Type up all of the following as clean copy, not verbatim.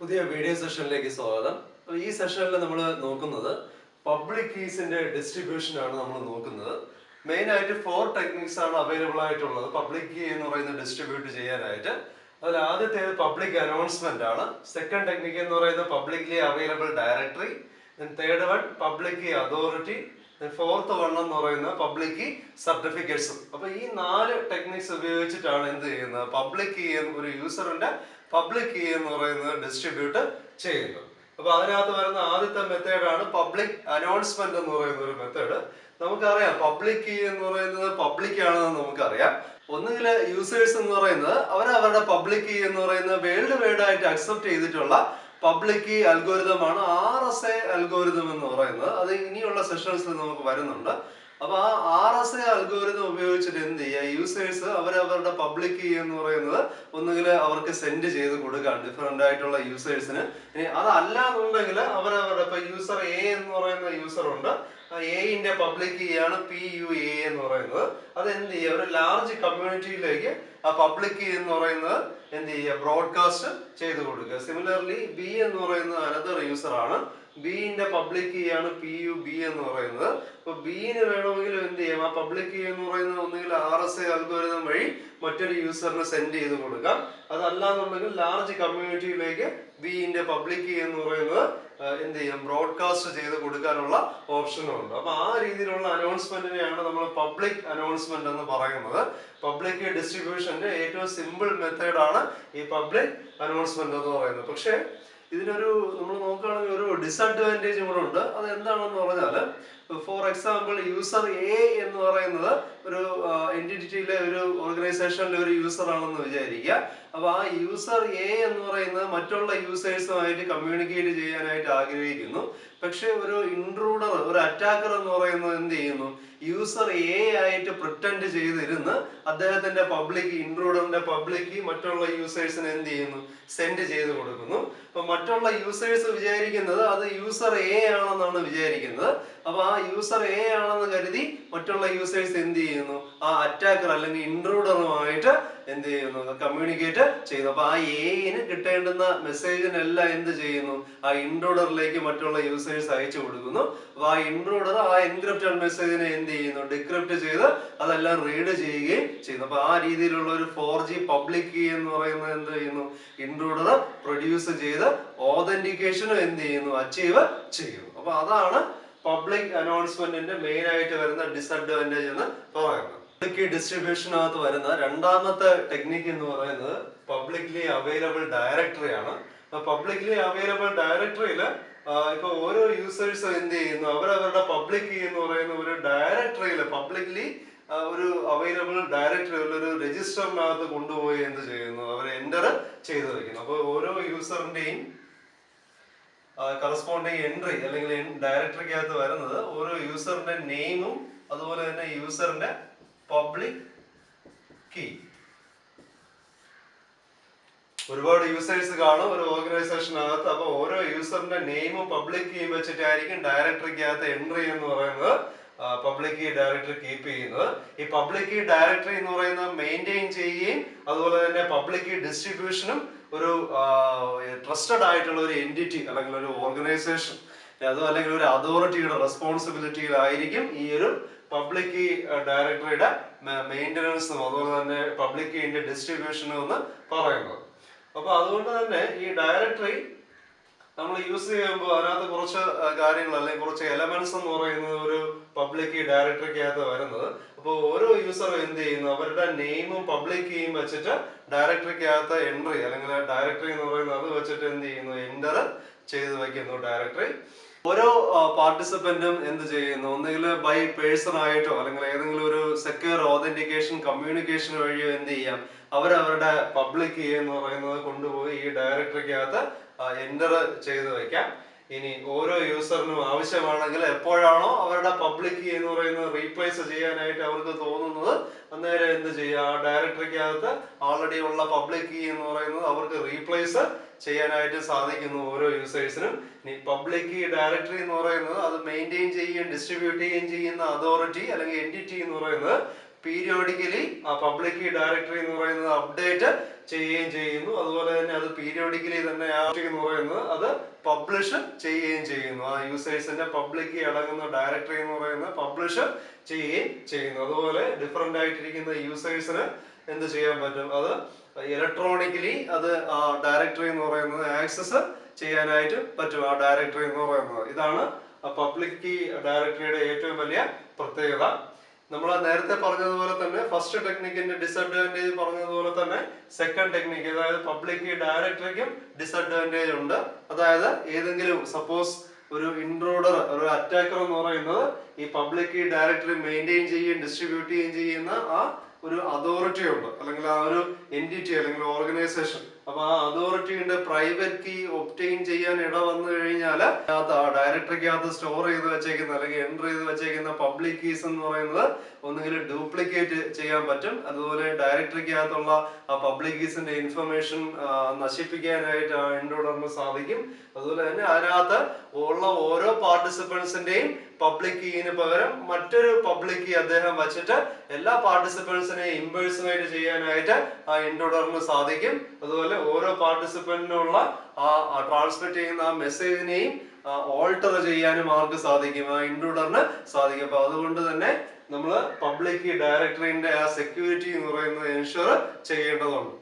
പുതിയ വീഡിയോ സെഷനിലേക്ക് സ്വാഗതം. ഈ സെഷനിൽ നമ്മൾ നോക്കുന്നത് പബ്ലിക് കീസിന്റെ ഡിസ്ട്രിബ്യൂഷൻ ആണ് നമ്മൾ നോക്കുന്നത്. മെയിൻ ആയിട്ട് 4 ടെക്നിക്സ് ആണ് അവൈലബിൾ ആയിട്ടുള്ളത് പബ്ലിക് കീ എന്ന് പറയുന്നത് ഡിസ്ട്രിബ്യൂട്ട് ചെയ്യാനായിട്ട്. അതിൽ ആദ്യത്തേത് പബ്ലിക് അനൗൺസ്മെന്റ് ആണ്. സെക്കൻഡ് ടെക്നിക്ക് എന്ന് പറയുന്നത് publicly available directory. Third one public key authority. Fourth one എന്ന് പറയുന്നത് പബ്ലിക് കീ സർട്ടിഫിക്കറ്റ്സും. അപ്പൊ ഈ 4 ടെക്നിക്സ് ഉപയോഗിച്ചിട്ടാണ് എന്ത് ചെയ്യുന്നത്, പബ്ലിക് കീ ഒരു യൂസറിന്റെ പബ്ലിക് കീ എന്ന് പറയുന്നത് ഡിസ്ട്രിബ്യൂട്ട് ചെയ്യുന്നത്. അപ്പൊ അതിനകത്ത് വരുന്ന ആദ്യത്തെ മെത്തേഡാണ് പബ്ലിക് അനൗൺസ്മെന്റ് എന്ന് പറയുന്ന ഒരു മെത്തേഡ്. നമുക്കറിയാം പബ്ലിക് കീ എന്ന് പറയുന്നത് പബ്ലിക് ആണെന്ന് നമുക്കറിയാം. ഒന്നുകിൽ യൂസേഴ്സ് എന്ന് പറയുന്നത് അവരവരുടെ പബ്ലിക് കീ എന്ന് പറയുന്നത് വേൾഡ് വൈഡ് ആയിട്ട് അക്സെപ്റ്റ് ചെയ്തിട്ടുള്ള പബ്ലിക് കീ അൽഗോരിതമാണ് RSA അൽഗോരിതം എന്ന് പറയുന്നത്. അത് ഇനിയുള്ള സെഷൻസിൽ നമുക്ക് വരുന്നുണ്ട്. അപ്പൊ ആ RSA അൽഗോരിതം ഉപയോഗിച്ചിട്ട് എന്ത് ചെയ്യുക, യൂസേഴ്സ് അവരവരുടെ പബ്ലിക് കീ എന്ന് പറയുന്നത് ഒന്നുകിൽ അവർക്ക് സെൻഡ് ചെയ്ത് കൊടുക്കാം ഡിഫറെന്റ് ആയിട്ടുള്ള യൂസേഴ്സിന്. ഇനി അതല്ല എന്നുണ്ടെങ്കിൽ അവരവരുടെ ഇപ്പൊ യൂസർ A എന്ന് പറയുന്ന യൂസർ ഉണ്ട്, എന്റെ പബ്ലിക് കീ ആണ് PUA എന്ന് പറയുന്നത്. അത് എന്ത് ചെയ്യുക, ഒരു ലാർജ് കമ്മ്യൂണിറ്റിയിലേക്ക് ആ പബ്ലിക് കീ എന്ന് പറയുന്നത് എന്ത് ചെയ്യുക, ബ്രോഡ്കാസ്റ്റ് ചെയ്ത് കൊടുക്കുക. സിമിലർലി B എന്ന് പറയുന്നത് അനദർ യൂസർ ആണ്. ബിന്റെ പബ്ലിക് കീ ആണ് PUB എന്ന് പറയുന്നത്. അപ്പൊ ബിന് വേണമെങ്കിൽ എന്ത് ചെയ്യാം, ആ പബ്ലിക് കീ എന്ന് പറയുന്നത് ഒന്നുകിൽ RSA അൽഗോരിതം വഴി മറ്റൊരു യൂസറിന് സെൻഡ് ചെയ്ത് കൊടുക്കാം. അതല്ലാന്നുണ്ടെങ്കിൽ ലാർജ് കമ്മ്യൂണിറ്റിയിലേക്ക് ബിന്റെ പബ്ലിക് കീ എന്ന് പറയുന്നത് എന്ത് ചെയ്യാം, ബ്രോഡ്കാസ്റ്റ് ചെയ്ത് കൊടുക്കാനുള്ള ഓപ്ഷനും ഉണ്ട്. അപ്പൊ ആ രീതിയിലുള്ള അനൗൺസ്മെന്റിനെയാണ് നമ്മൾ പബ്ലിക് അനൗൺസ്മെന്റ് എന്ന് പറയുന്നത്. പബ്ലിക് കീ ഡിസ്ട്രിബ്യൂഷന്റെ ഏറ്റവും സിമ്പിൾ മെത്തേഡാണ് ഈ പബ്ലിക് അനൗൺസ്മെന്റ് എന്ന് പറയുന്നത്. പക്ഷേ ഇതിനൊരു നമ്മൾ നോക്കുകയാണെങ്കിൽ ഒരു ഡിസഡ്വാൻറ്റേജും കൂടെ ഉണ്ട്. അത് എന്താണെന്ന് പറഞ്ഞാൽ, ഫോർ എക്സാമ്പിൾ യൂസർ A എന്ന് പറയുന്നത് ഒരു എൻറ്റിറ്റിയിലെ ഒരു ഓർഗനൈസേഷനിലെ ഒരു യൂസർ ആണെന്ന് വിചാരിക്കുക. അപ്പൊ ആ യൂസർ A എന്ന് പറയുന്നത് മറ്റുള്ള യൂസേഴ്സുമായിട്ട് കമ്മ്യൂണിക്കേറ്റ് ചെയ്യാനായിട്ട് ആഗ്രഹിക്കുന്നു. പക്ഷെ ഒരു ഇൻട്രൂഡർ, ഒരു അറ്റാക്കർ എന്ന് പറയുന്നത് എന്ത് ചെയ്യുന്നു, യൂസർ A ആയിട്ട് പ്രിറ്റൻഡ് ചെയ്തിരുന്ന് അദ്ദേഹത്തിന്റെ പബ്ലിക് ഇൻട്രൂഡറിന്റെ പബ്ലിക് മറ്റുള്ള യൂസേഴ്സിന് എന്ത് ചെയ്യുന്നു, സെൻഡ് ചെയ്ത് കൊടുക്കുന്നു. അപ്പൊ മറ്റുള്ള യൂസേഴ്സ് വിചാരിക്കുന്നത് അത് യൂസർ A ആണെന്നാണ് വിചാരിക്കുന്നത്. അപ്പൊ ആ യൂസർ A ആണെന്ന് കരുതി മറ്റുള്ള യൂസേഴ്സ് എന്ത് ചെയ്യുന്നു, ആ അറ്റാക്കർ അല്ലെങ്കിൽ ഇൻട്രൂഡറുമായിട്ട് എന്ത് ചെയ്യുന്നു, കമ്മ്യൂണിക്കേറ്റ് ചെയ്യുന്നു. അപ്പൊ ആ Aന് കിട്ടേണ്ടുന്ന മെസ്സേജിനെല്ലാം എന്ത് ചെയ്യുന്നു, ആ ഇൻട്രൂഡറിലേക്ക് മറ്റുള്ള യൂസേഴ്സ് അയച്ചു കൊടുക്കുന്നു. അപ്പൊ ആ ഇൻട്രൂഡർ ആ എൻക്രിപ്റ്റഡ് മെസ്സേജിനെ എന്ത് ചെയ്യുന്നു, ഡിക്രിപ്റ്റ് ചെയ്ത് അതെല്ലാം റീഡ് ചെയ്യുകയും ചെയ്യുന്നു. അപ്പൊ ആ രീതിയിലുള്ള ഒരു 4G പബ്ലിക് കീ എന്ന് പറയുന്നത് എന്ത് ചെയ്യുന്നു, ഇൻട്രൂഡർ പ്രൊഡ്യൂസ് ചെയ്ത് ഓതന്റിക്കേഷനും എന്ത് ചെയ്യുന്നു, അച്ചീവ് ചെയ്യുന്നു. അപ്പൊ അതാണ് പബ്ലിക് അനൗൺസ്മെന്റിന്റെ മെയിൻ ആയിട്ട് വരുന്ന ഡിസഡ്വാൻറ്റേജ് എന്ന് പറയുന്നത്. പബ്ലിക് കീ ഡിസ്ട്രിബ്യൂഷനകത്ത് വരുന്ന രണ്ടാമത്തെ ടെക്നിക്ക് എന്ന് പറയുന്നത് പബ്ലിക്ലി അവൈലബിൾ ഡയറക്ടറി ആണ്. പബ്ലിക്ലി അവൈലബിൾ ഡയറക്ടറിയിൽ ഇപ്പൊ ഓരോ യൂസേഴ്സും എന്ത് ചെയ്യുന്നു, അവരവരുടെ പബ്ലിക് കീ എന്ന് പറയുന്ന ഒരു ഡയറക്ടറിയിൽ പബ്ലിക്ലി ഒരു അവൈലബിൾ ഡയറക്ടറി ഒരു രജിസ്റ്ററിനകത്ത് കൊണ്ടുപോയി എന്ത് ചെയ്യുന്നു, അവർ എൻ്റർ ചെയ്ത് വെക്കുന്നു. അപ്പോൾ ഓരോ യൂസറിന്റെയും കറസ്പോണ്ടിങ് എൻട്രി അല്ലെങ്കിൽ ഡയറക്ടറിക്കകത്ത് വരുന്നത് ഓരോ യൂസറിന്റെ നെയിമും അതുപോലെ തന്നെ യൂസറിന്റെ പബ്ലിക് കീ. ഒരുപാട് യൂസേഴ്സ് കാണും ഒരു ഓർഗനൈസേഷനകത്ത്. അപ്പൊ ഓരോ യൂസറിന്റെ നെയിമും പബ്ലിക് കീയും വെച്ചിട്ടായിരിക്കും ഡയറക്ടറിക്കകത്ത് എൻട്രി എന്ന് പറയുന്നത് പബ്ലിക് കീ ഡയറക്ടറി കീപ്പ് ചെയ്യുന്നത്. ഈ പബ്ലിക് കീ ഡയറക്ടറി എന്ന് പറയുന്നത് മെയിൻറ്റെയിൻ ചെയ്യുകയും അതുപോലെ തന്നെ പബ്ലിക് കീ ഡിസ്ട്രിബ്യൂഷനും ഒരു ട്രസ്റ്റഡ് ആയിട്ടുള്ള ഒരു എൻറ്റിറ്റി അല്ലെങ്കിൽ ഒരു ഓർഗനൈസേഷൻ അതോ അല്ലെങ്കിൽ ഒരു അതോറിറ്റിയുടെ റെസ്പോൺസിബിലിറ്റിയിലായിരിക്കും ഈ ഒരു പബ്ലിക് കീ ഡയറക്ടറിയുടെ മെയിൻ്റനൻസും അതുപോലെ തന്നെ പബ്ലിക് കീന്റെ ഡിസ്ട്രിബ്യൂഷനും എന്ന് പറയുന്നത്. അപ്പൊ അതുകൊണ്ട് തന്നെ ഈ ഡയറക്ടറി നമ്മൾ യൂസ് ചെയ്യുമ്പോൾ അതിനകത്ത് കുറച്ച് കാര്യങ്ങൾ അല്ലെങ്കിൽ കുറച്ച് എലമെന്റ്സ് എന്ന് പറയുന്നത് ഒരു പബ്ലിക് കീ ഡയറക്ടറിക്കകത്ത് വരുന്നത്. അപ്പോൾ ഓരോ യൂസറും എന്ത് ചെയ്യുന്നു, അവരുടെ നെയിമും പബ്ലിക് കീയും വെച്ചിട്ട് ഡയറക്ടറിക്കകത്ത് എൻട്രി അല്ലെങ്കിൽ ഡയറക്ടറി എന്ന് പറയുന്നത് അത് വെച്ചിട്ട് എന്ത് ചെയ്യുന്നു, എൻ്റർ ചെയ്ത് വയ്ക്കുന്നു ഡയറക്ടറി. ഓരോ പാർട്ടിസിപ്പന്റും എന്ത് ചെയ്യുന്നു, ഒന്നുകിൽ ബൈ പേഴ്സൺ ആയിട്ടോ അല്ലെങ്കിൽ ഏതെങ്കിലും ഒരു സെക്യൂർ ഓതന്റിക്കേഷൻ കമ്മ്യൂണിക്കേഷൻ വഴിയോ എന്ത് ചെയ്യാം, അവരവരുടെ പബ്ലിക് കീ എന്ന് പറയുന്നത് കൊണ്ടുപോയി ഈ ഡയറക്ടറിക്കകത്ത് എൻ്റർ ചെയ്ത് വയ്ക്കാം. ഇനി ഓരോ യൂസറിനും ആവശ്യമാണെങ്കിൽ എപ്പോഴാണോ അവരുടെ പബ്ലിക് കീ എന്ന് പറയുന്നത് റീപ്ലേസ് ചെയ്യാനായിട്ട് അവർക്ക് തോന്നുന്നത് അന്നേരം എന്ത് ചെയ്യുക, ആ ഡയറക്ടറിക്കകത്ത് ഓൾറെഡി ഉള്ള പബ്ലിക് കീ എന്ന് പറയുന്നത് അവർക്ക് റീപ്ലേസ് ചെയ്യാനായിട്ട് സാധിക്കുന്നു ഓരോ യൂസേഴ്സിനും. ഇനി പബ്ലിക് കീ ഡയറക്ടറി എന്ന് പറയുന്നത് അത് മെയിൻറ്റെയിൻ ചെയ്യുകയും ഡിസ്ട്രിബ്യൂട്ട് ചെയ്യുകയും ചെയ്യുന്ന അതോറിറ്റി അല്ലെങ്കിൽ എൻറ്റിറ്റി എന്ന് പറയുന്നത് പീരിയോഡിക്കലി ആ പബ്ലിക് കീ ഡയറക്ടറി എന്ന് പറയുന്നത് അപ്ഡേറ്റ് ചെയ്യുകയും ചെയ്യുന്നു. അതുപോലെ തന്നെ അത് പീരിയോഡിക്കലി തന്നെ എന്ന് പറയുന്നത് അത് പബ്ലിഷ് ചെയ്യുകയും ചെയ്യുന്നു. ആ യൂസേഴ്സിന്റെ പബ്ലിക് കീ അടങ്ങുന്ന ഡയറക്ടറി എന്ന് പറയുന്നത് പബ്ലിഷ് ചെയ്യുകയും ചെയ്യുന്നു. അതുപോലെ ഡിഫറെന്റ് ആയിട്ടിരിക്കുന്ന യൂസേഴ്സിന് എന്ത് ചെയ്യാൻ പറ്റും, അത് ഇലക്ട്രോണിക്കലി അത് ആ ഡയറക്ടറി എന്ന് പറയുന്നത് ആക്സസ് ചെയ്യാനായിട്ട് പറ്റും. ആ ഡയറക്ടറി എന്ന് പറയുന്നത് ഇതാണ് പബ്ലിക് കീ ഡയറക്ടറിയുടെ ഏറ്റവും വലിയ പ്രത്യേകത. നമ്മൾ നേരത്തെ പറഞ്ഞതുപോലെ തന്നെ ഫസ്റ്റ് ടെക്നിക്കിന്റെ ഡിസഡ്വാൻറ്റേജ് പറഞ്ഞതുപോലെ തന്നെ സെക്കൻഡ് ടെക്നിക്ക്, അതായത് പബ്ലിക് കീ ഡയറക്ടറിക്കും ഡിസഡ്വാൻറ്റേജ് ഉണ്ട്. അതായത് ഏതെങ്കിലും സപ്പോസ് ഒരു ഇൻട്രൂഡർ, ഒരു അറ്റാക്കർ എന്ന് പറയുന്നത് ഈ പബ്ലിക് കീ ഡയറക്ടറി മെയിൻറ്റെയിൻ ചെയ്യുകയും ഡിസ്ട്രിബ്യൂട്ട് ചെയ്യുകയും ചെയ്യുന്ന ആ ഒരു അതോറിറ്റി ഉണ്ട്, അല്ലെങ്കിൽ ആ ഒരു എൻറ്റിറ്റി അല്ലെങ്കിൽ ഓർഗനൈസേഷൻ. അപ്പൊ ആ അതോറിറ്റിയുടെ പ്രൈവറ്റ് കീ ഒബ്റ്റെയിൻ ചെയ്യാൻ ഇട വന്നു കഴിഞ്ഞാൽ ആ ഡയറക്ടറിക്കകത്ത് സ്റ്റോർ ചെയ്ത് വെച്ചേക്കുന്ന അല്ലെങ്കിൽ എൻ്റർ ചെയ്ത് വെച്ചേക്കുന്ന പബ്ലിക് കീസ് എന്ന് പറയുന്നത് ഒന്നുകിൽ ഡ്യൂപ്ലിക്കേറ്റ് ചെയ്യാൻ പറ്റും. അതുപോലെ ഡയറക്ടറിക്കകത്തുള്ള ആ പബ്ലിക് കീസിന്റെ ഇൻഫർമേഷൻ നശിപ്പിക്കാനായിട്ട് ആ ഇൻട്രൂഡറിന് സാധിക്കും. അതുപോലെ തന്നെ അതിനകത്ത് ഉള്ള ഓരോ പാർട്ടിസിപ്പൻസിന്റെയും പബ്ലിക് കീന് പകരം മറ്റൊരു പബ്ലിക് കീ അദ്ദേഹം വച്ചിട്ട് എല്ലാ പാർട്ടിസിപ്പൻസിനെയും ഇംപേഴ്സണേറ്റ് ചെയ്യാനായിട്ട് ആ ഇൻട്രൂഡറിന് സാധിക്കും. അതുപോലെ ഓരോ പാർട്ടിസിപ്പന്റിനുള്ള ആ ട്രാൻസ്മിറ്റ് ചെയ്യുന്ന ആ മെസ്സേജിനെയും ഓൾട്ടർ ചെയ്യാനും ആർക്ക് സാധിക്കും, ആ ഇൻട്രൂഡറിന് സാധിക്കും. അപ്പൊ അതുകൊണ്ട് തന്നെ നമ്മൾ പബ്ലിക് കീ ഡയറക്ടറിന്റെ ആ സെക്യൂരിറ്റി എന്ന് പറയുന്നത് എൻഷുർ ചെയ്യേണ്ടതുണ്ട്.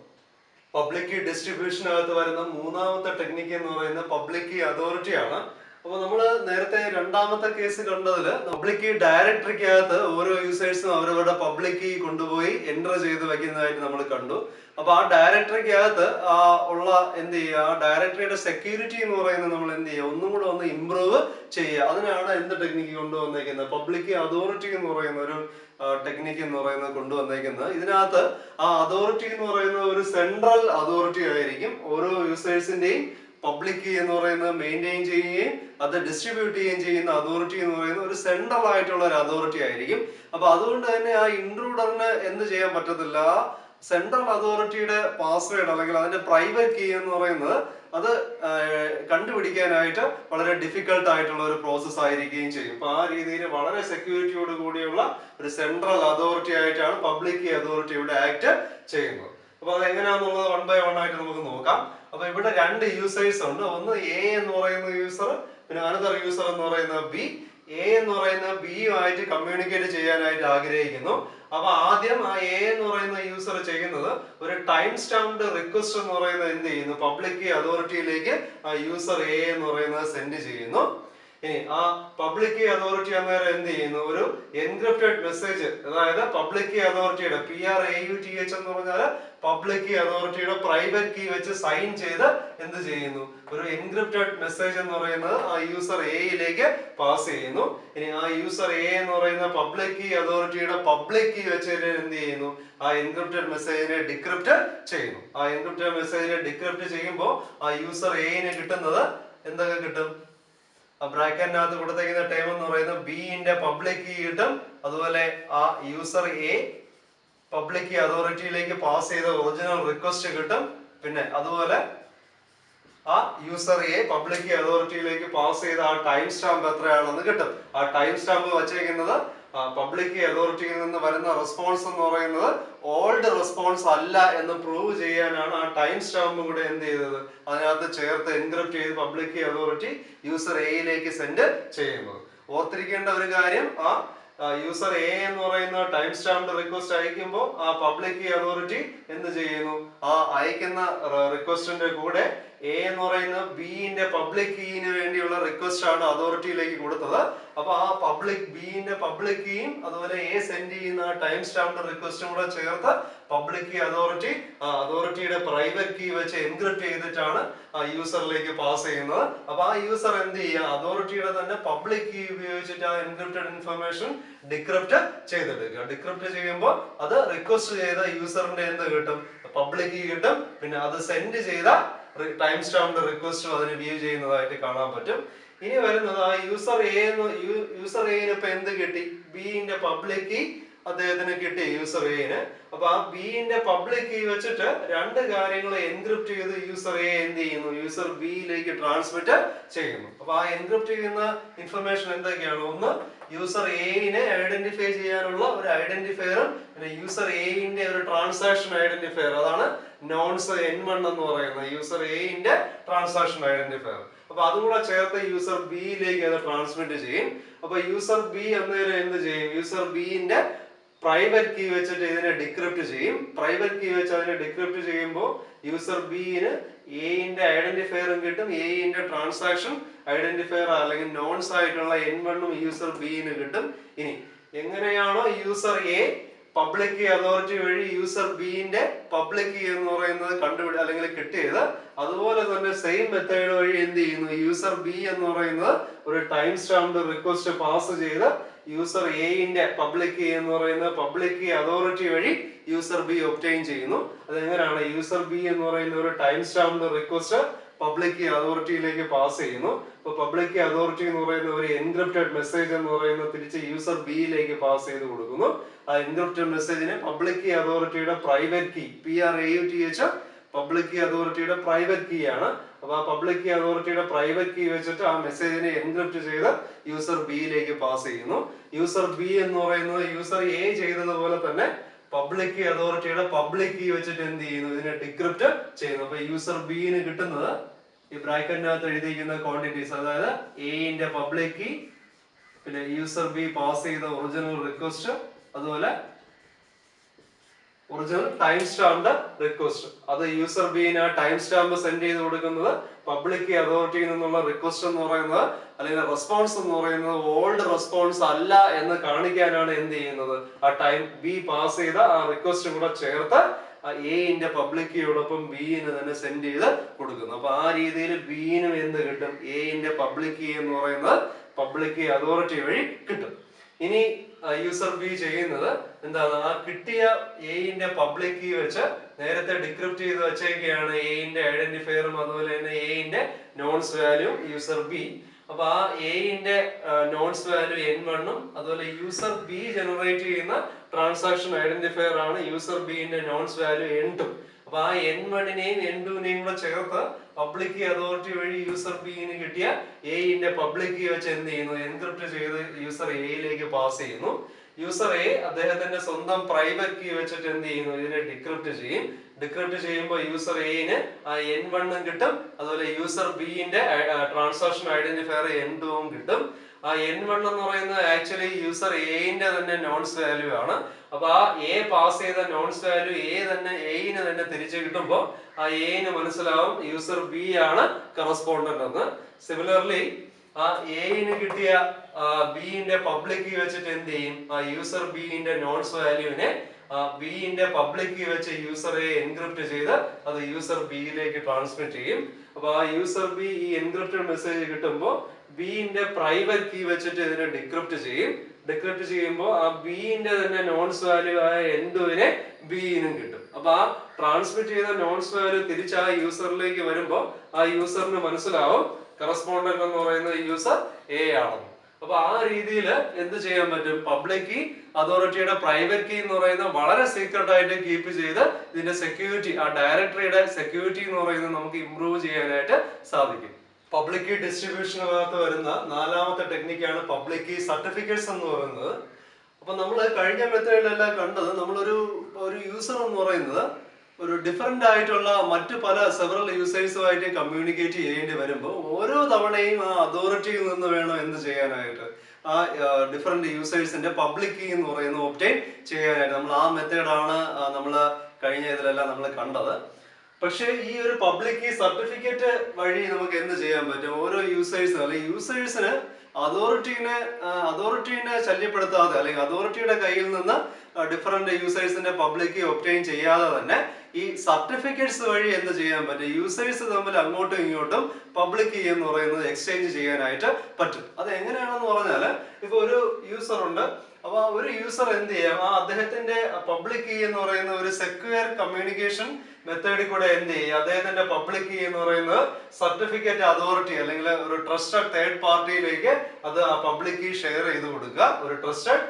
പബ്ലിക് കീ ഡിസ്ട്രിബ്യൂഷനകത്ത് വരുന്ന മൂന്നാമത്തെ ടെക്നിക്ക് എന്ന് പറയുന്നത് പബ്ലിക് കീ അതോറിറ്റി ആണ്. അപ്പൊ നമ്മള് നേരത്തെ രണ്ടാമത്തെ കേസ് കണ്ടതില് പബ്ലിക് കീ ഡയറക്ടറിക്കകത്ത് ഓരോ യൂസേഴ്സും അവരവരുടെ പബ്ലിക് കീ കൊണ്ടുപോയി എൻ്റർ ചെയ്ത് വെക്കുന്നതായിട്ട് നമ്മൾ കണ്ടു. അപ്പൊ ആ ഡയറക്ടറിക്കകത്ത് ഉള്ള എന്ത് ചെയ്യുക, ആ ഡയറക്ടറിയുടെ സെക്യൂരിറ്റി എന്ന് പറയുന്നത് നമ്മൾ എന്ത് ചെയ്യുക, ഒന്നും കൂടെ ഒന്ന് ഇംപ്രൂവ് ചെയ്യുക. അതിനാണ് എന്ത് ടെക്നിക്ക് കൊണ്ടുവന്നേക്കുന്നത്, പബ്ലിക് കീ അതോറിറ്റി എന്ന് പറയുന്ന ഒരു ടെക്നിക്ക് എന്ന് പറയുന്നത് കൊണ്ടുവന്നേക്കുന്നത്. ഇതിനകത്ത് ആ അതോറിറ്റി എന്ന് പറയുന്നത് ഒരു സെൻട്രൽ അതോറിറ്റി ആയിരിക്കും. ഓരോ യൂസേഴ്സിന്റെയും പബ്ലിക് കീ എന്ന് പറയുന്നത് മെയിൻറ്റെയിൻ ചെയ്യുകയും അത് ഡിസ്ട്രിബ്യൂട്ട് ചെയ്യുകയും ചെയ്യുന്ന അതോറിറ്റി എന്ന് പറയുന്നത് ഒരു സെൻട്രൽ ആയിട്ടുള്ള ഒരു അതോറിറ്റി ആയിരിക്കും. അപ്പൊ അതുകൊണ്ട് തന്നെ ആ ഇൻട്രൂഡറിന് എന്ത് ചെയ്യാൻ പറ്റത്തില്ല, സെൻട്രൽ അതോറിറ്റിയുടെ പാസ്വേഡ് അല്ലെങ്കിൽ അതിന്റെ പ്രൈവറ്റ് കീ എന്ന് പറയുന്നത് അത് കണ്ടുപിടിക്കാനായിട്ട് വളരെ ഡിഫിക്കൽട്ട് ആയിട്ടുള്ള ഒരു പ്രോസസ് ആയിരിക്കുകയും ചെയ്യും. അപ്പൊ ആ രീതിയിൽ വളരെ സെക്യൂരിറ്റിയോട് കൂടിയുള്ള ഒരു സെൻട്രൽ അതോറിറ്റി ആയിട്ടാണ് പബ്ലിക് കീ അതോറിറ്റി ഇവിടെ ആക്ട് ചെയ്യുന്നത്. അപ്പൊ അത് എങ്ങനെയാണെന്നുള്ളത് 1 by 1 ആയിട്ട് നമുക്ക് നോക്കാം. അപ്പൊ ഇവിടെ രണ്ട് യൂസേഴ്സ് ഉണ്ട്. ഒന്ന് എ എന്ന് പറയുന്ന യൂസർ, പിന്നെ അനദർ യൂസർ എന്ന് പറയുന്നത് ബി. എ എന്ന് പറയുന്ന ബിയുമായിട്ട് കമ്മ്യൂണിക്കേറ്റ് ചെയ്യാനായിട്ട് ആഗ്രഹിക്കുന്നു. അപ്പൊ ആദ്യം ആ എ എന്ന് പറയുന്ന യൂസർ ചെയ്യുന്നത് ഒരു ടൈം സ്റ്റാമ്പ്ഡ് റിക്വസ്റ്റ് എന്ന് പറയുന്നത് എന്ത് ചെയ്യുന്നു, പബ്ലിക് കീ അതോറിറ്റിയിലേക്ക് ആ യൂസർ എ എന്ന് പറയുന്നത് സെൻഡ് ചെയ്യുന്നു. ഇനി ആ പബ്ലിക് കീ അതോറിറ്റി അന്നേരം എന്ത് ചെയ്യുന്നു, ഒരു എൻക്രിപ്റ്റഡ് മെസ്സേജ്, അതായത് പബ്ലിക് കീ അതോറിറ്റിയുടെ PRAUTH എന്ന് പറഞ്ഞാൽ പബ്ലിക് കീ അതോറിറ്റിയുടെ പ്രൈവറ്റ് കീ വെച്ച് സൈൻ ചെയ്ത് എന്ത് ചെയ്യുന്നു, ഒരു എൻക്രിപ്റ്റഡ് മെസ്സേജ് എന്ന് പറയുന്നത് ആ യൂസർ എയിലേക്ക് പാസ് ചെയ്യുന്നു. ഇനി ആ യൂസർ എ എന്ന് പറയുന്ന പബ്ലിക് കീ അതോറിറ്റിയുടെ പബ്ലിക് കീ വെച്ച് എന്ത് ചെയ്യുന്നു, ആ എൻക്രിപ്റ്റഡ് മെസ്സേജിനെ ഡിക്രിപ്റ്റ് ചെയ്യുന്നു. ആ എൻക്രിപ്റ്റഡ് മെസ്സേജിനെ ഡിക്രിപ്റ്റ് ചെയ്യുമ്പോൾ ആ യൂസർ എന് കിട്ടുന്നത് എന്തൊക്കെ കിട്ടും, ആ ബ്രാക്കറ്റിനകത്ത് കൊടുത്തേക്കുന്ന ടൈം എന്ന് പറയുന്നത് ബിന്റെ പബ്ലിക് കീ കിട്ടും. അതുപോലെ ആ യൂസർ എ പബ്ലിക് കീ അതോറിറ്റിയിലേക്ക് പാസ് ചെയ്ത ഒറിജിനൽ റിക്വസ്റ്റ് കിട്ടും. പിന്നെ അതുപോലെ ആ യൂസർ എ പബ്ലിക് കീ അതോറിറ്റിയിലേക്ക് പാസ് ചെയ്ത ആ ടൈം സ്റ്റാമ്പ് എത്രയാണെന്ന് കിട്ടും. ആ ടൈം സ്റ്റാമ്പ് വച്ചേക്കുന്നത് പബ്ലിക് കീ അതോറിറ്റിയിൽ നിന്ന് വരുന്ന റെസ്പോൺസ് എന്ന് പറയുന്നത് ഓൾഡ് റെസ്പോൺസ് അല്ല എന്ന് പ്രൂവ് ചെയ്യാനാണ് ആ ടൈം സ്റ്റാമ്പും കൂടെ എന്ത് ചെയ്തത്, അതിനകത്ത് ചേർത്ത് എൻക്രിപ്റ്റ് ചെയ്ത് പബ്ലിക് കീ അതോറിറ്റി യൂസർ എയിലേക്ക് സെൻഡ് ചെയ്യുന്നത്. ഓർത്തിരിക്കേണ്ട ഒരു കാര്യം, ആ യൂസർ എ എന്ന് പറയുന്ന ടൈം സ്റ്റാമ്പ്ഡ് റിക്വസ്റ്റ് അയക്കുമ്പോൾ ആ പബ്ലിക് കീ അതോറിറ്റി എന്ത് ചെയ്യുന്നു, ആ അയക്കുന്ന റിക്വസ്റ്റിന്റെ കൂടെ എ എന്ന് പറയുന്ന ബിന്റെ പബ്ലിക് കീന് വേണ്ടിയുള്ള റിക്വസ്റ്റ് ആണ് അതോറിറ്റിയിലേക്ക് കൊടുത്തത്. അപ്പൊ ആ ബിന്റെ പബ്ലിക് കീയും അതുപോലെ എ സെൻഡ് ചെയ്യുന്ന ടൈം സ്റ്റാമ്പ്ഡ് റിക്വസ്റ്റും കൂടെ ചേർത്ത് പബ്ലിക് കീ അതോറിറ്റിയുടെ പ്രൈവറ്റ് കീ വെച്ച് എൻക്രിപ്റ്റ് ചെയ്തിട്ടാണ് ആ യൂസറിലേക്ക് പാസ് ചെയ്യുന്നത്. അപ്പൊ ആ യൂസർ എന്ത് ചെയ്യുക, അതോറിറ്റിയുടെ തന്നെ പബ്ലിക് കീ ഉപയോഗിച്ചിട്ട് ആ എൻക്രിപ്റ്റഡ് ഇൻഫർമേഷൻ ഡിക്രിപ്റ്റ് ചെയ്തെടുക്കുക. ഡിക്രിപ്റ്റ് ചെയ്യുമ്പോൾ അത് റിക്വസ്റ്റ് ചെയ്ത യൂസറിന്റെ എന്ത് കിട്ടും, പബ്ലിക് കീ കിട്ടും. പിന്നെ അത് സെൻഡ് ചെയ്ത ടൈം സ്റ്റാമ്പ്ഡ് റിക്വസ്റ്റും അതിന് വ്യൂ ചെയ്യുന്നതായിട്ട് കാണാൻ പറ്റും. ഇനി വരുന്നത് ആ യൂസർ എന് ഇപ്പൊ എന്ത് കിട്ടി, ബിന്റെ പബ്ലിക് കീ അദ്ദേഹത്തിന് കിട്ടി യൂസർ എന്. അപ്പൊ ആ ബിന്റെ പബ്ലിക് കീ വെച്ചിട്ട് രണ്ട് കാര്യങ്ങൾ എൻക്രിപ്റ്റ് ചെയ്ത് യൂസർ എ എന്ത് ചെയ്യുന്നു, യൂസർ ബിയിലേക്ക് ട്രാൻസ്മിറ്റ് ചെയ്യുന്നു. അപ്പൊ ആ എൻക്രിപ്റ്റ് ചെയ്യുന്ന ഇൻഫർമേഷൻ എന്തൊക്കെയാണ്? ഒന്ന്, യൂസർ എനെ ഐഡന്റിഫൈ ചെയ്യാനുള്ള ഒരു ഐഡന്റിഫയറും പിന്നെ യൂസർ എന്റെ ഒരു ട്രാൻസാക്ഷൻ ഐഡന്റിഫയർ, അതാണ് നോൺസ് N1 എന്ന് പറയുന്നത്, യൂസർ എന്റെ ട്രാൻസാക്ഷൻ ഐഡന്റിഫയർ. അപ്പൊ അതും കൂടെ ചേർത്ത് യൂസർ ബിയിലേക്ക് അത് ട്രാൻസ്മിറ്റ് ചെയ്യും. അപ്പൊ യൂസർ ബി അന്നേരം എന്ത് ചെയ്യും? യൂസർ ബിന്റെ പ്രൈവറ്റ് കീ വെച്ചിട്ട് ഇതിനെ ഡിക്രിപ്റ്റ് ചെയ്യും. പ്രൈവറ്റ് കീ വെച്ച് അതിനെ ഡിക്രിപ്റ്റ് ചെയ്യുമ്പോൾ യൂസർ ബിന് എന്റെ ഐഡന്റിഫയറും കിട്ടും, എന്റെ ട്രാൻസാക്ഷൻ ഐഡന്റിഫയർ അല്ലെങ്കിൽ നോൺസ് ആയിട്ടുള്ള N1 യൂസർ ബിന് കിട്ടും. ഇനി എങ്ങനെയാണോ user A public key authority വഴി യൂസർ ബിന്റെ പബ്ലിക് കീ എന്ന് പറയുന്നത് അല്ലെങ്കിൽ കിട്ടിയത്, അതുപോലെ തന്നെ സെയിം മെത്തേഡ് വഴി എന്ത് ചെയ്യുന്നു, യൂസർ ബി എന്ന് പറയുന്നത് ഒരു ടൈം സ്റ്റാമ്പ്ഡ് റിക്വസ്റ്റ് പാസ് ചെയ്ത് യൂസർ എന്റെ പബ്ലിക് കീ എന്ന് പറയുന്ന പബ്ലിക് കീ അതോറിറ്റി വഴി യൂസർ ബി ഒബ്റ്റെയിൻ ചെയ്യുന്നു. അതെങ്ങനെയാണ്? യൂസർ ബി എന്ന് പറയുന്ന ഒരു time stamped request public key അതോറിറ്റിയിലേക്ക് പാസ് ചെയ്യുന്നു. അപ്പൊ പബ്ലിക് കീ അതോറിറ്റി എന്ന് പറയുന്ന ഒരു എൻക്രിപ്റ്റഡ് മെസ്സേജ് എന്ന് പറയുന്നത് തിരിച്ച് യൂസർ ബിയിലേക്ക് പാസ് ചെയ്ത് കൊടുക്കുന്നു. ആ എൻക്രിപ്റ്റഡ് മെസ്സേജിനെ പബ്ലിക് കീ അതോറിറ്റിയുടെ private key PRAUTH public key അതോറിറ്റിയുടെ പ്രൈവറ്റ് കീ ആണ്. അപ്പൊ ആ പബ്ലിക് കീ അതോറിറ്റിയുടെ പ്രൈവറ്റ് കീ വെച്ചിട്ട് ആ മെസ്സേജിനെ എൻക്രിപ്റ്റ് ചെയ്ത് യൂസർ ബിയിലേക്ക് പാസ് ചെയ്യുന്നു. യൂസർ ബി എന്ന് പറയുന്നത് യൂസർ എ ചെയ്തതുപോലെ തന്നെ പബ്ലിക് കീ അതോറിറ്റിയുടെ പബ്ലിക് കീ വെച്ചിട്ട് എന്ത് ചെയ്യുന്നു, ഇതിനെ ഡിക്രിപ്റ്റ് ചെയ്യുന്നു. അപ്പൊ യൂസർ ബിന് കിട്ടുന്നത് ഈ ബ്രാക്കറ്റിനകത്ത് എഴുതിയിരിക്കുന്ന ക്വാണ്ടിറ്റീസ്, അതായത് എന്റെ പബ്ലിക് കീ, പിന്നെ യൂസർ ബി പാസ് ചെയ്ത ഒറിജിനൽ റിക്വസ്റ്റ്, അതുപോലെ ഒറിജിനൽ ടൈം സ്റ്റാമ്പ്ഡ് റിക്വസ്റ്റ്. അത് user bin time stamp send ചെയ്ത് കൊടുക്കുന്നത് പബ്ലിക് കീ അതോറിറ്റിയിൽ നിന്നുള്ള റിക്വസ്റ്റ് എന്ന് പറയുന്നത് അല്ലെങ്കിൽ റെസ്പോൺസ് എന്ന് പറയുന്നത് ഓൾഡ് റെസ്പോൺസ് അല്ല എന്ന് കാണിക്കാനാണ് എന്ത് ചെയ്യുന്നത്, ആ ടൈം ബി പാസ് ചെയ്ത ആ റിക്വസ്റ്റ് കൂടെ ചേർത്ത് എന്റെ പബ്ലിക് കീയോടൊപ്പം ബിന് തന്നെ സെൻഡ് ചെയ്ത് കൊടുക്കുന്നു. അപ്പൊ ആ രീതിയിൽ ബിനും എന്ത് കിട്ടും, എന്റെ പബ്ലിക് കീ എന്ന് പറയുന്നത് പബ്ലിക് കീ അതോറിറ്റി വഴി കിട്ടും. ഇനി യൂസർ ബി ചെയ്യുന്നത് എന്താണ്, ആ കിട്ടിയ എന്റെ പബ്ലിക് കീ വെച്ച് നേരത്തെ ഡിക്രിപ്റ്റ് ചെയ്ത് വെച്ചേക്കാണ് എന്റെ ഐഡന്റിഫയറും അതുപോലെ തന്നെ എന്റെ നോൺസ് വാല്യൂ യൂസർ ബി. അപ്പൊ ആ എന്റെ നോൺസ് വാല്യൂ N1 അതുപോലെ യൂസർ ബി ജനറേറ്റ് ചെയ്യുന്ന ട്രാൻസാക്ഷൻ ഐഡന്റിഫയർ ആണ് യൂസർ ബിന്റെ നോൺസ് വാല്യൂ N2. അപ്പൊ ആ N1നെയും N2നെയും കൂടെ ചേർത്ത് പബ്ലിക് കീ അതോറിറ്റി വഴി യൂസർ ബിന് കിട്ടിയ എന്റെ പബ്ലിക് കീ വെച്ച് എന്ത് ചെയ്യുന്നു, എൻക്രിപ്റ്റ് ചെയ്ത് യൂസർ എയിലേക്ക് പാസ് ചെയ്യുന്നു. യൂസർ എ അദ്ദേഹത്തിന്റെ സ്വന്തം പ്രൈവറ്റ് കീ വെച്ചിട്ട് എന്ത് ചെയ്യുന്നു, ഇതിനെ ഡിക്രിപ്റ്റ് ചെയ്യും. ഡിക്രിപ്റ്റ് ചെയ്യുമ്പോൾ യൂസർ എന് ആ N1 കിട്ടും, അതുപോലെ യൂസർ ബിന്റെ ട്രാൻസാക്ഷൻ ഐഡന്റിഫയർ N2 കിട്ടും. ആ N1 എന്ന് പറയുന്നത് ആക്ച്വലി യൂസർ എന്റെ തന്നെ നോൺസ് വാല്യൂ ആണ്. അപ്പൊ ആ എ പാസ് ചെയ്ത നോൺസ് വാല്യൂ എന് തന്നെ തിരിച്ചു കിട്ടുമ്പോൾ ആ എന് മനസ്സിലാവും യൂസർ ബി ആണ് കറസ്പോണ്ടന്റ് എന്ന്. സിമിലർലി ആ എന് കിട്ടിയ ബിന്റെ പബ്ലിക് കീ വെച്ചിട്ട് എന്ത് ചെയ്യും, ആ യൂസർ ബിന്റെ നോൺസ് വാല്യൂവിനെ ബിന്റെ പബ്ലിക് കീ വെച്ച് യൂസർ എ എൻക്രിപ്റ്റ് ചെയ്ത് അത് യൂസർ ബിയിലേക്ക് ട്രാൻസ്മിറ്റ് ചെയ്യും. അപ്പൊ ആ യൂസർ ബി ഈ എൻക്രിപ്റ്റഡ് മെസ്സേജ് കിട്ടുമ്പോൾ ബിന്റെ പ്രൈവറ്റ് കീ വെച്ചിട്ട് ഇതിനെ ഡിക്രിപ്റ്റ് ചെയ്യും. ഡിക്രിപ്റ്റ് ചെയ്യുമ്പോൾ ആ ബിന്റെ തന്നെ നോൺസ് വാല്യൂ ആയ N2നെ ബിനും കിട്ടും. അപ്പൊ ആ ട്രാൻസ്മിറ്റ് ചെയ്ത നോൺസ് വാല്യൂ തിരിച്ച് ആ യൂസറിലേക്ക് വരുമ്പോൾ ആ യൂസറിന് മനസ്സിലാവും കറസ്പോണ്ടന്റ് എന്ന് പറയുന്നത് യൂസർ എ ആണെന്ന്. അപ്പൊ ആ രീതിയിൽ എന്ത് ചെയ്യാൻ പറ്റും, പബ്ലിക് കീ അതോറിറ്റിയുടെ പ്രൈവറ്റ് കീ എന്ന് പറയുന്നത് വളരെ സീക്രട്ട് ആയിട്ട് കീപ്പ് ചെയ്ത് ഇതിന്റെ സെക്യൂരിറ്റി, ആ ഡയറക്ടറിയുടെ സെക്യൂരിറ്റി എന്ന് പറയുന്നത് നമുക്ക് ഇംപ്രൂവ് ചെയ്യാനായിട്ട് സാധിക്കും. പബ്ലിക് കീ ഡിസ്ട്രിബ്യൂഷനകത്ത് വരുന്ന നാലാമത്തെ ടെക്നിക്കാണ് പബ്ലിക് കീ സർട്ടിഫിക്കറ്റ്സ് എന്ന് പറയുന്നത്. അപ്പൊ നമ്മൾ കഴിഞ്ഞ മെത്തേഡിലെല്ലാം കണ്ടത് നമ്മളൊരു യൂസർ എന്ന് പറയുന്നത് ഒരു ഡിഫറെന്റ് ആയിട്ടുള്ള മറ്റു പല സെവറൽ യൂസേഴ്സുമായിട്ട് കമ്മ്യൂണിക്കേറ്റ് ചെയ്യേണ്ടി വരുമ്പോൾ ഓരോ തവണയും ആ അതോറിറ്റിയിൽ നിന്ന് വേണം എന്ത് ചെയ്യാനായിട്ട്, ആ ഡിഫറെന്റ് യൂസേഴ്സിന്റെ പബ്ലിക് കീ എന്ന് പറയുന്നത് ഒബ്റ്റെയിൻ ചെയ്യാനായിട്ട്. നമ്മൾ ആ മെത്തേഡാണ് നമ്മൾ കഴിഞ്ഞ ഇതിലെല്ലാം നമ്മൾ കണ്ടത്. പക്ഷേ ഈ ഒരു പബ്ലിക് കീ സർട്ടിഫിക്കറ്റ് വഴി നമുക്ക് എന്ത് ചെയ്യാൻ പറ്റും, ഓരോ യൂസേഴ്സിന് അല്ലെങ്കിൽ യൂസേഴ്സിന് അതോറിറ്റിനെ ശല്യപ്പെടുത്താതെ അല്ലെങ്കിൽ അതോറിറ്റിയുടെ കയ്യിൽ നിന്ന് ഡിഫറെന്റ് യൂസേഴ്സിന്റെ പബ്ലിക് കീ ഒബ്റ്റെയിൻ ചെയ്യാതെ തന്നെ ഈ സർട്ടിഫിക്കറ്റ്സ് വഴി എന്ത് ചെയ്യാൻ പറ്റും, യൂസേഴ്സ് തമ്മിൽ അങ്ങോട്ടും ഇങ്ങോട്ടും പബ്ലിക് കീ എന്ന് പറയുന്നത് എക്സ്ചേഞ്ച് ചെയ്യാനായിട്ട് പറ്റും. അത് എങ്ങനെയാണെന്ന് പറഞ്ഞാൽ, ഇപ്പൊ ഒരു യൂസർ ഉണ്ട്. അപ്പൊ ഒരു യൂസർ എന്ത് ചെയ്യാം, ആ അദ്ദേഹത്തിന്റെ പബ്ലിക് കീ എന്ന് പറയുന്ന ഒരു സെക്യൂർ കമ്മ്യൂണിക്കേഷൻ മെത്തേഡിൽ കൂടെ എന്ത് ചെയ്യുക, അദ്ദേഹത്തിന്റെ പബ്ലിക് കീ എന്ന് പറയുന്നത് സർട്ടിഫിക്കറ്റ് അതോറിറ്റി അല്ലെങ്കിൽ ഒരു ട്രസ്റ്റഡ് തേർഡ് പാർട്ടിയിലേക്ക് അത് ആ പബ്ലിക് കീ ഷെയർ ചെയ്ത് കൊടുക്കുക. ഒരു ട്രസ്റ്റഡ്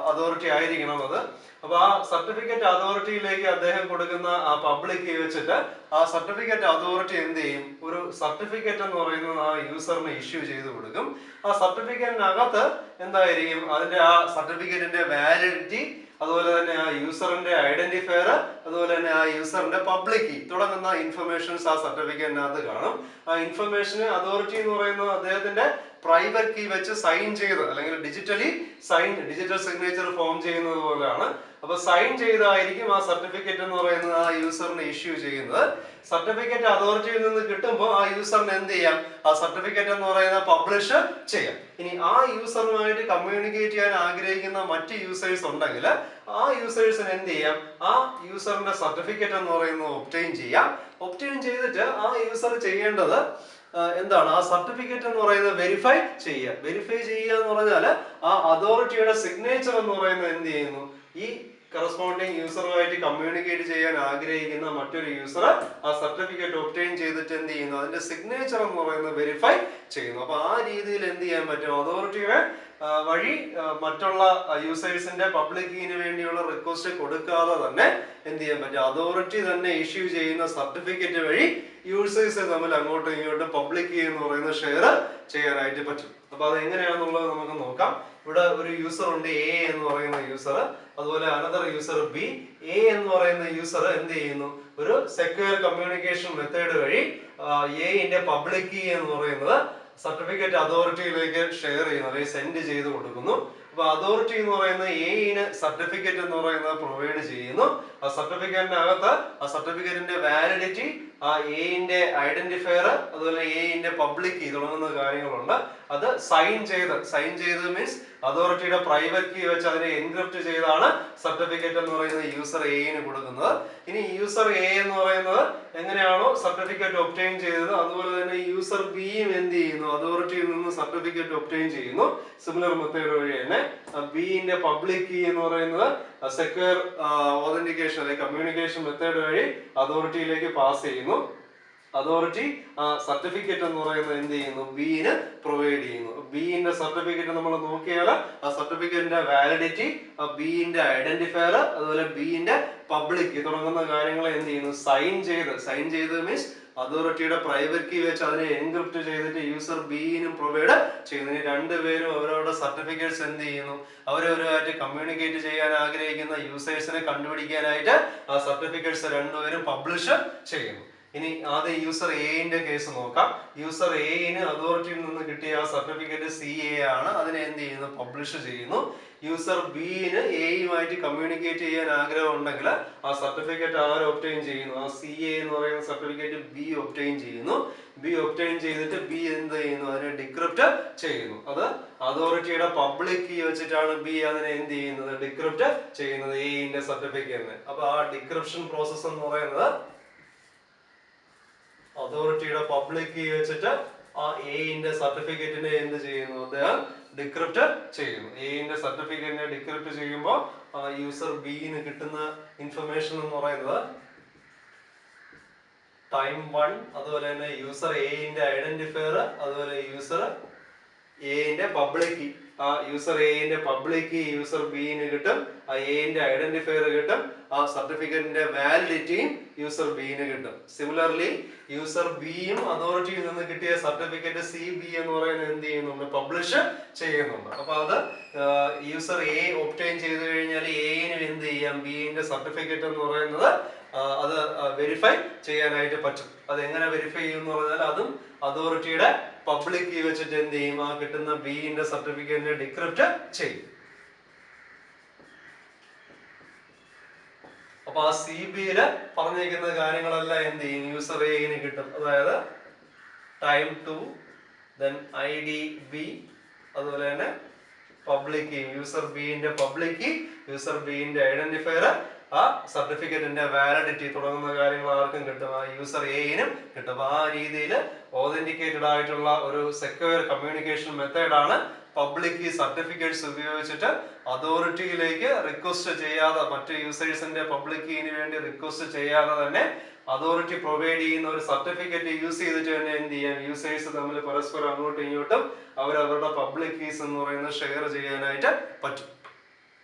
അതോറിറ്റി ആയിരിക്കണം അത്. അപ്പൊ ആ സർട്ടിഫിക്കറ്റ് അതോറിറ്റിയിലേക്ക് അദ്ദേഹം കൊടുക്കുന്ന ആ പബ്ലിക് കീ വെച്ചിട്ട് ആ സർട്ടിഫിക്കറ്റ് അതോറിറ്റി എന്ത് ചെയ്യും, ഒരു സർട്ടിഫിക്കറ്റ് എന്ന് പറയുന്നത് ആ യൂസറിന് ഇഷ്യൂ ചെയ്ത് കൊടുക്കും. ആ സർട്ടിഫിക്കറ്റിനകത്ത് എന്തായിരിക്കും, അതിന്റെ ആ സർട്ടിഫിക്കറ്റിന്റെ വാലിഡിറ്റി, അതുപോലെ തന്നെ ആ യൂസറിന്റെ ഐഡന്റിഫയർ, അതുപോലെ തന്നെ ആ യൂസറിന്റെ പബ്ലിക് കീ തുടങ്ങുന്ന ഇൻഫർമേഷൻസ് ആ സർട്ടിഫിക്കറ്റിനകത്ത് കാണും. ആ ഇൻഫർമേഷന് അതോറിറ്റി എന്ന് പറയുന്നത് അദ്ദേഹത്തിന്റെ പ്രൈവറ്റ് കീ വെച്ച് സൈൻ ചെയ്ത്, അല്ലെങ്കിൽ ഡിജിറ്റൽ സിഗ്നേച്ചർ ഫോം ചെയ്യുന്നത് പോലെയാണ്. അപ്പൊ സൈൻ ചെയ്തായിരിക്കും ആ സർട്ടിഫിക്കറ്റ് എന്ന് പറയുന്നത് ആ യൂസറിന് ഇഷ്യൂ ചെയ്യുന്നത്. സർട്ടിഫിക്കറ്റ് അതോറിറ്റിയിൽ നിന്ന് കിട്ടുമ്പോൾ ആ യൂസറിന് എന്ത് ചെയ്യാം, ആ സർട്ടിഫിക്കറ്റ് എന്ന് പറയുന്ന പബ്ലിഷ് ചെയ്യാം. ഇനി ആ യൂസറുമായിട്ട് കമ്മ്യൂണിക്കേറ്റ് ചെയ്യാൻ ആഗ്രഹിക്കുന്ന മറ്റ് യൂസേഴ്സ് ഉണ്ടെങ്കിൽ ആ യൂസേഴ്സിന് എന്ത് ചെയ്യാം, ആ യൂസറിന്റെ സർട്ടിഫിക്കറ്റ് എന്ന് പറയുന്നത് ഒബ്റ്റെയിൻ ചെയ്യാം. ഒബ്റ്റെയിൻ ചെയ്തിട്ട് ആ യൂസർ ചെയ്യേണ്ടത് എന്താണ്, ആ സർട്ടിഫിക്കറ്റ് എന്ന് പറയുന്നത് വെരിഫൈ ചെയ്യുക. വെരിഫൈ ചെയ്യുക എന്ന് പറഞ്ഞാൽ ആ അതോറിറ്റിയുടെ സിഗ്നേച്ചർ എന്ന് പറയുന്നത് എന്ത് ചെയ്യുന്നു, ഈ കറസ്പോണ്ടിങ് യൂസറുമായിട്ട് കമ്മ്യൂണിക്കേറ്റ് ചെയ്യാൻ ആഗ്രഹിക്കുന്ന മറ്റൊരു യൂസർ ആ സർട്ടിഫിക്കറ്റ് ഒബ്റ്റെയിൻ ചെയ്തിട്ട് എന്ത് ചെയ്യുന്നു, അതിന്റെ സിഗ്നേച്ചർ എന്ന് പറയുന്നത് വെരിഫൈ ചെയ്യുന്നു. അപ്പൊ ആ രീതിയിൽ എന്ത് ചെയ്യാൻ പറ്റും, അതോറിറ്റിയുടെ വഴി മറ്റുള്ള യൂസേഴ്സിന്റെ പബ്ലിക് കീന് വേണ്ടിയുള്ള റിക്വസ്റ്റ് കൊടുക്കാതെ തന്നെ എന്ത് ചെയ്യാൻ പറ്റും, അതോറിറ്റി തന്നെ ഇഷ്യൂ ചെയ്യുന്ന സർട്ടിഫിക്കറ്റ് വഴി യൂസേഴ്സ് തമ്മിൽ അങ്ങോട്ടും ഇങ്ങോട്ടും പബ്ലിക് കീ എന്ന് പറയുന്നത് ഷെയർ ചെയ്യാനായിട്ട് പറ്റും. അപ്പൊ അത് എങ്ങനെയാണെന്നുള്ളത് നമുക്ക് നോക്കാം. ഇവിടെ ഒരു യൂസർ ഉണ്ട്, എ എന്ന് പറയുന്ന യൂസർ, അതുപോലെ അനദർ യൂസർ ബി. എ എന്ന് പറയുന്ന യൂസർ എന്ത് ചെയ്യുന്നു, ഒരു സെക്യൂർ കമ്മ്യൂണിക്കേഷൻ മെത്തേഡ് വഴി എന്റെ പബ്ലിക് കീ എന്ന് പറയുന്നത് സർട്ടിഫിക്കറ്റ് അതോറിറ്റിയിലേക്ക് ഷെയർ ചെയ്യുന്നു, അല്ലെങ്കിൽ സെൻഡ് ചെയ്ത് കൊടുക്കുന്നു. അപ്പൊ അതോറിറ്റി എന്ന് പറയുന്നത് എന് സർട്ടിഫിക്കറ്റ് എന്ന് പറയുന്നത് പ്രൊവൈഡ് ചെയ്യുന്നു. ആ സർട്ടിഫിക്കറ്റിനകത്ത് ആ സർട്ടിഫിക്കറ്റിന്റെ വാലിഡിറ്റി, ആ എന്റെ ഐഡന്റിഫയർ, അതുപോലെ എന്റെ പബ്ലിക് കീ തുടങ്ങുന്ന കാര്യങ്ങളുണ്ട്. അത് സൈൻ ചെയ്ത് മീൻസ് അതോറിറ്റിയുടെ പ്രൈവറ്റ് കീ വെച്ച് അതിനെ എൻക്രിപ്റ്റ് ചെയ്താണ് സർട്ടിഫിക്കറ്റ് എന്ന് പറയുന്നത് യൂസർ എന് കൊടുക്കുന്നത്. ഇനി യൂസർ എ എന്ന് പറയുന്നത് എങ്ങനെയാണോ സർട്ടിഫിക്കറ്റ് ഒബ്റ്റെയിൻ ചെയ്തത്, അതുപോലെ തന്നെ യൂസർ ബിയും എന്ത് ചെയ്യുന്നു, അതോറിറ്റിയിൽ നിന്ന് സർട്ടിഫിക്കറ്റ് ഒബ്റ്റെയിൻ ചെയ്യുന്നു. സിമിലർ മെത്തേഡ് വഴി തന്നെ ബിന്റെ പബ്ലിക് കീ എന്ന് പറയുന്നത് സെക്യൂർ ഓതന്റിക്കേഷൻ അല്ലെങ്കിൽ കമ്മ്യൂണിക്കേഷൻ മെത്തേഡ് വഴി അതോറിറ്റിയിലേക്ക് പാസ് ചെയ്യുന്നു. അതോറിറ്റി ആ സർട്ടിഫിക്കറ്റ് എന്ന് പറയുന്നത് എന്ത് ചെയ്യുന്നു, ബിന് പ്രൊവൈഡ് ചെയ്യുന്നു. ബിന്റെ സർട്ടിഫിക്കറ്റ് നമ്മൾ നോക്കിയാൽ ആ സർട്ടിഫിക്കറ്റിന്റെ വാലിഡിറ്റി, ആ ബിന്റെ ഐഡന്റിഫയർ, അതുപോലെ ബിന്റെ പബ്ലിക് കീ തുടങ്ങുന്ന കാര്യങ്ങൾ എന്ത് ചെയ്യുന്നു, സൈൻ ചെയ്ത് മീൻസ് അതോറിറ്റിയുടെ പ്രൈവറ്റ് കീ വെച്ച് അതിനെ എൻക്രിപ്റ്റ് ചെയ്തിട്ട് യൂസർ ബിനും പ്രൊവൈഡ് ചെയ്യുന്നു. ഇനി രണ്ടുപേരും അവരവരുടെ സർട്ടിഫിക്കറ്റ്സ് എന്ത് ചെയ്യുന്നു, അവരവരുമായിട്ട് കമ്മ്യൂണിക്കേറ്റ് ചെയ്യാൻ ആഗ്രഹിക്കുന്ന യൂസേഴ്സിനെ കണ്ടുപിടിക്കാനായിട്ട് ആ സർട്ടിഫിക്കറ്റ്സ് രണ്ടുപേരും പബ്ലിഷ് ചെയ്യുന്നു. ഇനി ആദ്യം യൂസർ എന്റെ കേസ് നോക്കാം. യൂസർ എന് അതോറിറ്റിയിൽ നിന്ന് കിട്ടിയ ആ സർട്ടിഫിക്കറ്റ് CA ആണ്, അതിനെ എന്ത് ചെയ്യുന്നു, പബ്ലിഷ് ചെയ്യുന്നു. യൂസർ ബിന് എയുമായിട്ട് കമ്മ്യൂണിക്കേറ്റ് ചെയ്യാൻ ആഗ്രഹം ഉണ്ടെങ്കിൽ ആ സർട്ടിഫിക്കറ്റ് ആര് ഒബ്റ്റെയിൻ ചെയ്യുന്നു, ആ CA എന്ന് പറയുന്ന സർട്ടിഫിക്കറ്റ് ബി ഒബ്റ്റെയിൻ ചെയ്യുന്നു. ബി ഒബ്റ്റെയിൻ ചെയ്തിട്ട് ബി എന്ത് ചെയ്യുന്നു, അതിനെ ഡിക്രിപ്റ്റ് ചെയ്യുന്നു. അത് അതോറിറ്റിയുടെ പബ്ലിക് കീ വെച്ചിട്ടാണ് ബി അതിനെ എന്ത് ചെയ്യുന്നത്, ഡിക്രിപ്റ്റ് ചെയ്യുന്നത് എന്റെ സർട്ടിഫിക്കറ്റിന്. അപ്പൊ ആ ഡിക്രിപ്ഷൻ പ്രോസസ് എന്ന് പറയുന്നത് അതോറിറ്റിയുടെ പബ്ലിക് കീ വെച്ചിട്ട് ആ എന്റെ സർട്ടിഫിക്കറ്റിനെ എന്ത് ചെയ്യുന്നു, അദ്ദേഹം ഡിക്രിപ്റ്റ് ചെയ്യുന്നു. എന്റെ സർട്ടിഫിക്കറ്റിനെ ഡിക്രിപ്റ്റ് ചെയ്യുമ്പോൾ യൂസർ ബിന് കിട്ടുന്ന ഇൻഫർമേഷൻ എന്ന് പറയുന്നത് ടൈം 1, അതുപോലെ തന്നെ യൂസർ എന്റെ ഐഡന്റിഫയർ, അതുപോലെ യൂസർ എന്റെ പബ്ലിക് കീ. ആ യൂസർ എന്റെ പബ്ലിക് കീ യൂസർ ബിന് കിട്ടും, ആ എന്റെ ഐഡന്റിഫയർ കിട്ടും, ആ സർട്ടിഫിക്കറ്റിന്റെ വാലിഡിറ്റിയും യൂസർ ബിന് കിട്ടും. സിമിലർലി യൂസർ ബിയും അതോറിറ്റിയിൽ നിന്ന് കിട്ടിയ സർട്ടിഫിക്കറ്റ് CB എന്ന് പറയുന്നത് എന്ത് ചെയ്യുന്നുണ്ട്, പബ്ലിഷ് ചെയ്യുന്നുണ്ട്. അപ്പൊ അത് യൂസർ എ ഒബ്റ്റെയിൻ ചെയ്ത് കഴിഞ്ഞാൽ എന് എന്ത് ചെയ്യാം, ബിന്റെ സർട്ടിഫിക്കറ്റ് എന്ന് പറയുന്നത് അത് വെരിഫൈ ചെയ്യാനായിട്ട് പറ്റും. അത് എങ്ങനെ വെരിഫൈ ചെയ്യും എന്ന് പറഞ്ഞാൽ അതും അതോറിറ്റിയുടെ പബ്ലിക് കീ വെച്ചിട്ട് എന്ത് ചെയ്യും, ആ കിട്ടുന്ന ബിന്റെ സർട്ടിഫിക്കറ്റിനെ ഡിക്രിപ്റ്റ് ചെയ്യും. അപ്പൊ ആ CBയില് പറഞ്ഞിരിക്കുന്ന കാര്യങ്ങളെല്ലാം എന്ത് ചെയ്യും, യൂസർ എന് കിട്ടും. അതായത് ടൈം 2, then ID B, അതുപോലെ തന്നെ പബ്ലിക് കീ, യൂസർ ബിന്റെ പബ്ലിക് കീ, യൂസർ ബിന്റെ ഐഡന്റിഫയർ, ആ സർട്ടിഫിക്കറ്റിന്റെ വാലിഡിറ്റി തുടങ്ങുന്ന കാര്യങ്ങൾ ആർക്കും കിട്ടും, ആ യൂസർ എനും കിട്ടും. ആ രീതിയിൽ ഓതന്റിക്കേറ്റഡ് ആയിട്ടുള്ള ഒരു സെക്യൂർ കമ്മ്യൂണിക്കേഷൻ മെത്തേഡാണ് പബ്ലിക് കീ സർട്ടിഫിക്കറ്റ്സ് ഉപയോഗിച്ചിട്ട് അതോറിറ്റിയിലേക്ക് റിക്വസ്റ്റ് ചെയ്യാതെ, മറ്റു യൂസേഴ്സിന്റെ പബ്ലിക് കീന് വേണ്ടി റിക്വസ്റ്റ് ചെയ്യാതെ തന്നെ അതോറിറ്റി പ്രൊവൈഡ് ചെയ്യുന്ന ഒരു സർട്ടിഫിക്കറ്റ് യൂസ് ചെയ്തിട്ട് തന്നെ എന്ത് ചെയ്യാം, യൂസേഴ്സ് തമ്മിൽ പരസ്പരം അങ്ങോട്ടും ഇങ്ങോട്ടും അവരവരുടെ പബ്ലിക് കീസ് എന്ന് പറയുന്നത് ഷെയർ ചെയ്യാനായിട്ട് പറ്റും.